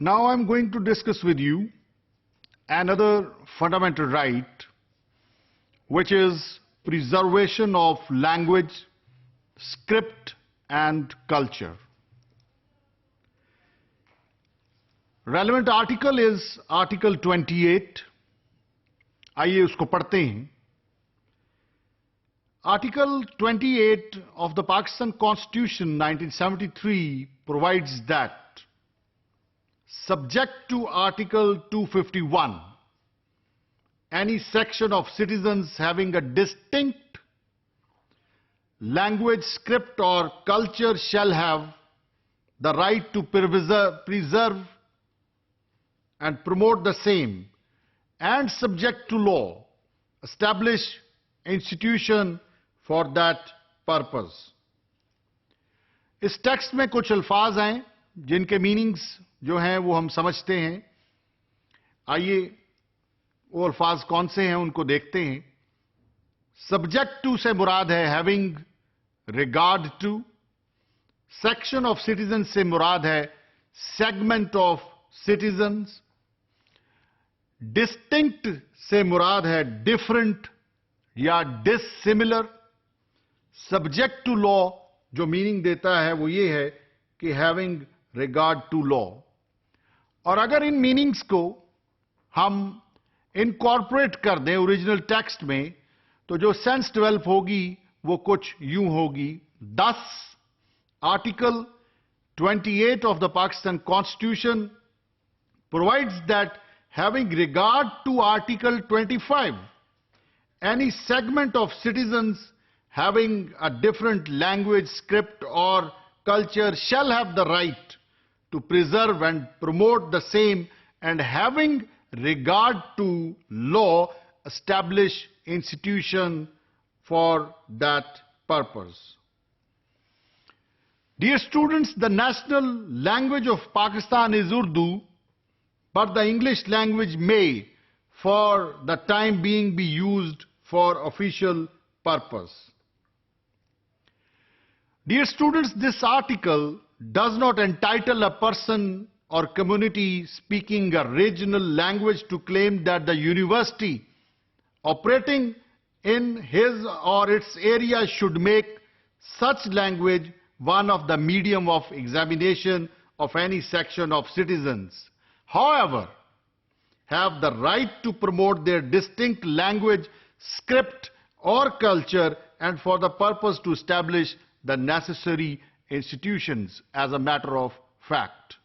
Now I'm going to discuss with you another fundamental right, which is preservation of language, script and culture. Relevant article is Article 28. आइए उसको पढ़ते हैं. Article 28 of the Pakistan Constitution 1973 provides that subject to Article 251, any section of citizens having a distinct language, script or culture shall have the right to preserve and promote the same, and subject to law, establish institution for that purpose. इस text में कुछ अल्फाज हैं जिनके meanings जो हैं वो हम समझते हैं. आइए वो अल्फाज कौन से हैं उनको देखते हैं. सब्जेक्ट टू से मुराद है having regard to. Section of citizen से मुराद है सेगमेंट ऑफ सिटीजन्स. डिस्टिंक्ट से मुराद है डिफरेंट या डिसिमिलर. सब्जेक्ट टू लॉ जो मीनिंग देता है वो ये है कि हैविंग रिगार्ड टू लॉ. और अगर इन मीनिंग्स को हम इनकॉर्पोरेट कर दें ओरिजिनल टेक्स्ट में तो जो सेंस डेवलप होगी वो कुछ यूं होगी. दस article 28 of the Pakistan Constitution provides that having regard to Article 25, any segment of citizens having a different language, script or culture shall have the right to preserve and promote the same, and having regard to law, establish institution for that purpose. Dear students, the national language of Pakistan is Urdu, but the English language may, for the time being, be used for official purpose. Dear students, this article does not entitle a person or community speaking a regional language to claim that the university operating in his or its area should make such language one of the medium of examination of any section of citizens. However, have the right to promote their distinct language, script or culture, and for the purpose to establish the necessary institutions as a matter of fact.